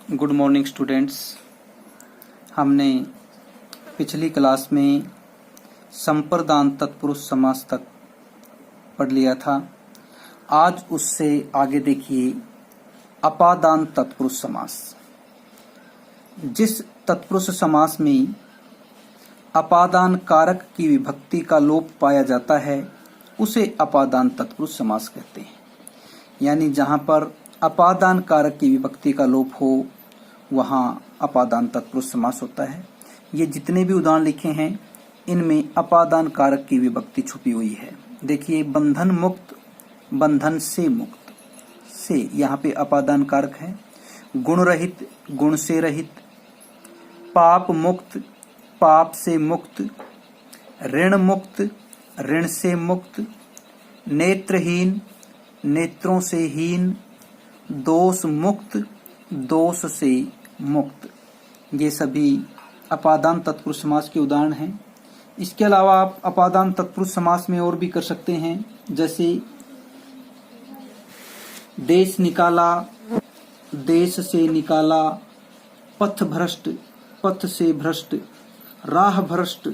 Good morning students. हमने पिछली class में संप्रदान तत्पुरुष समास तक पढ़ लिया था। आज उससे आगे देखिए अपादान तत्पुरुष समास। जिस तत्पुरुष समास में अपादान कारक की विभक्ति का लोप पाया जाता है उसे अपादान तत्पुरुष समास कहते हैं। यानी जहाँ पर अपादान कारक की विभक्ति का लोप हो वहाँ अपादान तत्पुरुष समास होता है। ये जितने भी उदाहरण लिखे हैं इनमें अपादान कारक की विभक्ति छुपी हुई है। देखिए बंधन मुक्त, बंधन से मुक्त, से यहाँ पे अपादान कारक है। गुण रहित, गुण से रहित। पाप मुक्त, पाप से मुक्त। ऋण मुक्त, ऋण से मुक्त। नेत्रहीन, नेत्रों से हीन। दोष मुक्त, दोष से मुक्त। ये सभी अपादान तत्पुरुष समास के उदाहरण हैं। इसके अलावा आप अपादान तत्पुरुष समास में और भी कर सकते हैं, जैसे देश निकाला, देश से निकाला। पथ भ्रष्ट, पथ से भ्रष्ट। राह भ्रष्ट,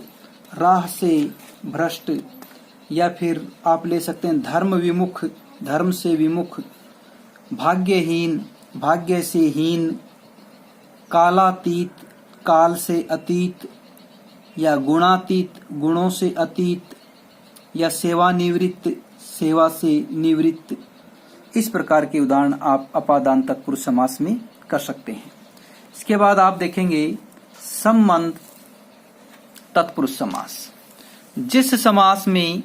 राह से भ्रष्ट। या फिर आप ले सकते हैं धर्म विमुख, धर्म से विमुख। भाग्यहीन, भाग्य से हीन। कालातीत, काल से अतीत। या गुणातीत, गुणों से अतीत। या सेवानिवृत्त, सेवा से निवृत्त। इस प्रकार के उदाहरण आप अपादान तत्पुरुष समास में कर सकते हैं। इसके बाद आप देखेंगे संबंध तत्पुरुष समास। जिस समास में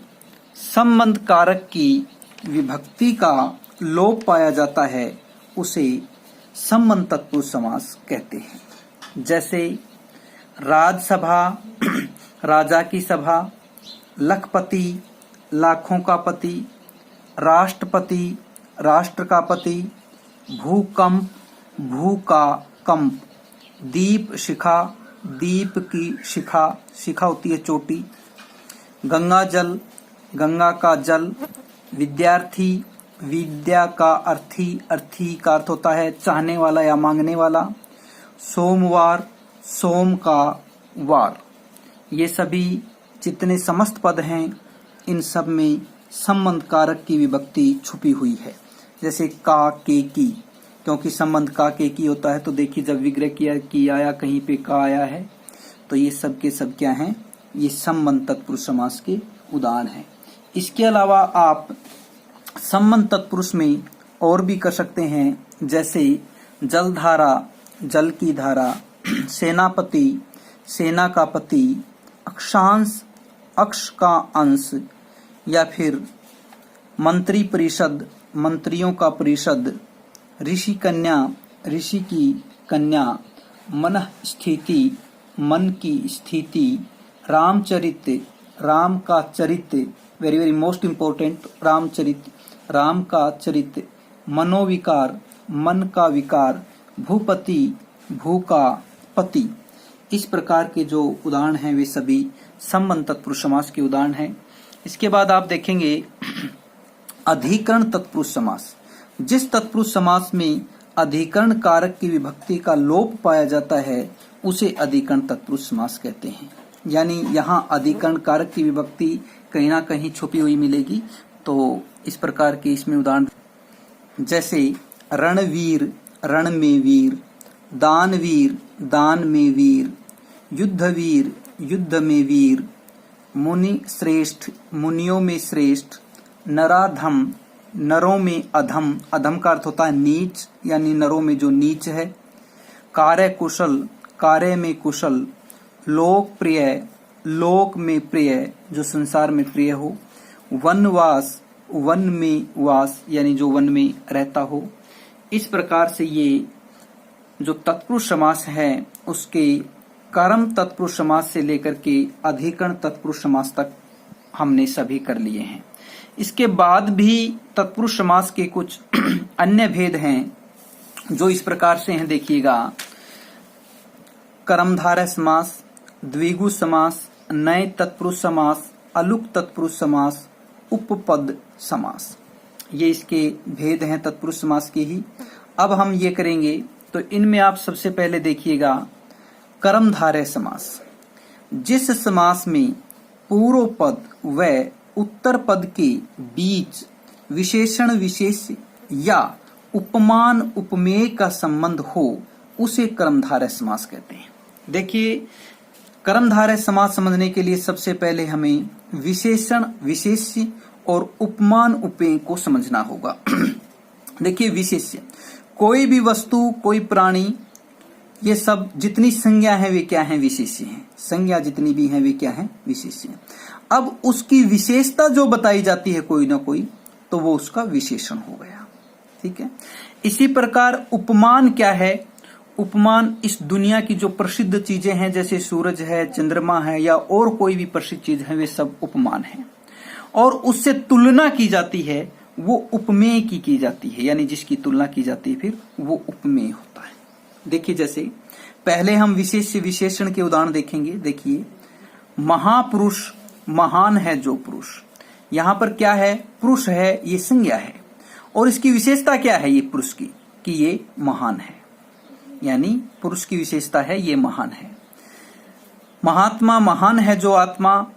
संबंध कारक की विभक्ति का लोप पाया जाता है उसे संबंध तत्पुरुष समास कहते हैं। जैसे राजसभा, राजा की सभा। लखपति, लाखों का पति। राष्ट्रपति, राष्ट्र का पति। भूकंप, भू का कंप। दीप शिखा, दीप की शिखा, शिखा होती है चोटी। गंगा जल, गंगा का जल। विद्यार्थी, विद्या का अर्थी, अर्थी का अर्थ होता है चाहने वाला या मांगने वाला। सोमवार, सोम का वार। ये सभी जितने समस्त पद हैं इन सब में संबंध कारक की विभक्ति छुपी हुई है। जैसे का, के, की, क्योंकि संबंध का, के, की होता है तो देखिए जब विग्रह किया की आया कहीं पे का आया है तो ये सब के सब क्या हैं, ये संबंध तत्पुरुष समास के उदाहरण हैं। इसके अलावा आप संबंध तत्पुरुष में और भी कर सकते हैं, जैसे जलधारा, जल की धारा। सेनापति, सेना का पति। अक्षांश, अक्ष का अंश। या फिर मंत्री परिषद, मंत्रियों का परिषद। ऋषि कन्या, ऋषि की कन्या। मन स्थिति, मन की स्थिति। रामचरित, राम का चरित्र, very very most important, Ramcharit, Ram का चरित्र। मनोविकार, मन का विकार। भूपति, भू का पति। इस प्रकार के जो उदाहरण हैं वे सभी संबंध तत्पुरुष समास के उदाहरण हैं। इसके बाद आप देखेंगे अधिकरण तत्पुरुष समास। जिस तत्पुरुष समास में अधिकरण कारक की विभक्ति का लोप पाया जाता है उसे अधिकरण तत्पुरुष समास कहते हैं। यानी यहाँ अधिकरण कारक की विभक्ति कहीं ना कहीं छुपी हुई मिलेगी। तो इस प्रकार के इसमें उदाहरण जैसे रणवीर, रण में वीर। दानवीर, दान में वीर। युद्धवीर, युद्ध में वीर। मुनि श्रेष्ठ, मुनियों में श्रेष्ठ। नराधम, नरों में अधम, अधम का अर्थ होता है नीच, यानी नरों में जो नीच है। कार्य कुशल, कार्य में कुशल। लोकप्रिय, लोक में प्रिय, जो संसार में प्रिय हो। वनवास, वन में वास, यानी जो वन में रहता हो। इस प्रकार से ये जो तत्पुरुष समास है उसके कर्म तत्पुरुष समास से लेकर के अधिकरण तत्पुरुष समास तक हमने सभी कर लिए हैं। इसके बाद भी तत्पुरुष समास के कुछ अन्य भेद हैं जो इस प्रकार से हैं, देखिएगा। कर्मधारय समास, द्विगु समास, नए तत्पुरुष समास, अलुक तत्पुरुष समास, उपपद समास। ये इसके भेद हैं तत्पुरुष समास के ही। अब हम ये करेंगे तो इनमें आप सबसे पहले देखिएगा कर्मधारय समास। जिस समास में पूर्व पद व उत्तर पद के बीच विशेषण विशेष्य या उपमान उपमेय का संबंध हो उसे कर्मधारय समास कहते हैं। देखिए, कर्मधारय समास समझने के लिए सबसे पहले हमें विशेषण विशेष्य और उपमान उपमेय को समझना होगा। देखिए, विशेष्य कोई भी वस्तु, कोई प्राणी, ये सब जितनी संज्ञा है वे क्या है? विशेष्य हैं। संज्ञा जितनी भी है वे क्या है? विशेष्य हैं। अब उसकी विशेषता जो बताई जाती है कोई ना कोई, तो वो उसका विशेषण हो गया। ठीक है। इसी प्रकार उपमान क्या है? उपमान इस दुनिया की जो प्रसिद्ध चीजें हैं, जैसे सूरज है, चंद्रमा है, या और कोई भी प्रसिद्ध चीज है, वे सब उपमान है। और उससे तुलना की जाती है, वो उपमेय की जाती है, यानी जिसकी तुलना की जाती है फिर वो उपमेय होता है। देखिए, जैसे पहले हम विशेष विशेषण के उदाहरण देखेंगे। देखिए, महापुरुष, महान है जो पुरुष, यहां पर क्या है? पुरुष है, ये संज्ञा है। और इसकी विशेषता क्या है? ये पुरुष की, कि ये महान है, यानी पुरुष की विशेषता है ये महान है। महात्मा, महान है जो आत्मा,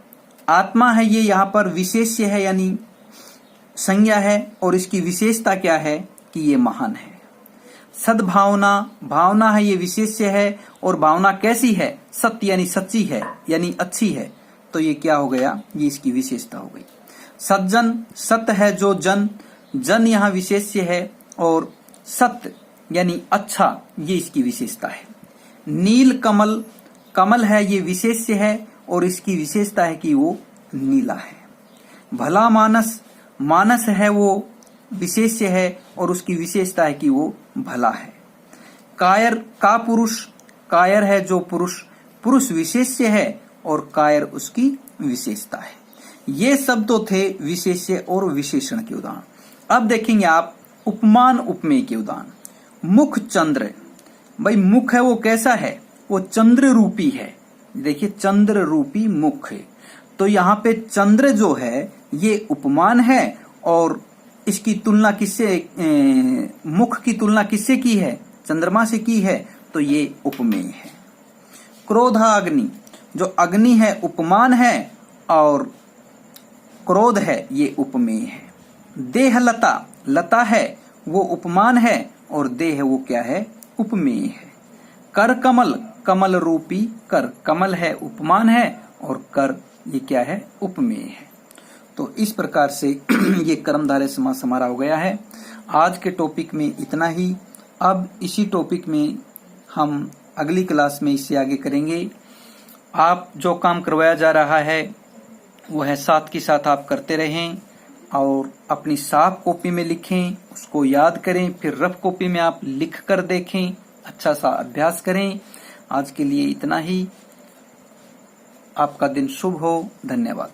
आत्मा है, ये यहां पर विशेष्य है, यानी संज्ञा है। और इसकी विशेषता क्या है? कि ये महान है। सद्भावना, भावना है, ये विशेष्य है। और भावना कैसी है? सत्य, यानी सच्ची है, यानी अच्छी है। तो ये क्या हो गया? ये इसकी विशेषता हो गई। सज्जन, सत्य है जो जन, जन यहाँ विशेष्य है। और सत्य यानी अच्छा, ये इसकी विशेषता है। नील कमल, कमल है, ये विशेष्य है। और इसकी विशेषता है कि वो नीला है। भला मानस, मानस है वो विशेष्य है। और उसकी विशेषता है कि वो भला है। कायर, का पुरुष, कायर है जो पुरुष, पुरुष विशेष्य है और कायर उसकी विशेषता है। ये सब तो थे विशेष्य और विशेषण के उदाहरण। अब देखेंगे आप उपमान उपमेय के उदाहरण। मुख चंद्र, भाई मुख है वो कैसा है? वो चंद्र रूपी है। देखिए, चंद्र रूपी मुख है। तो यहाँ पे चंद्र जो है ये उपमान है। और इसकी तुलना किससे, मुख की तुलना किससे की है? चंद्रमा से की है। तो ये उपमेय है। क्रोधाग्नि, जो अग्नि है उपमान है, और क्रोध है ये उपमेय है। देहलता, लता है वो उपमान है, और देह वो क्या है? उपमेय है। कर कमल, कमल रूपी कर, कमल है उपमान है, और कर ये क्या है? उपमेय है। तो इस प्रकार से ये कर्मधारय समास हमारा हो गया है। आज के टॉपिक में इतना ही। अब इसी टॉपिक में हम अगली क्लास में इससे आगे करेंगे। आप जो काम करवाया जा रहा है वो है साथ के साथ आप करते रहें, और अपनी साफ कॉपी में लिखें, उसको याद करें, फिर रफ कॉपी में आप लिख कर देखें, अच्छा सा अभ्यास करें। आज के लिए इतना ही। आपका दिन शुभ हो। धन्यवाद।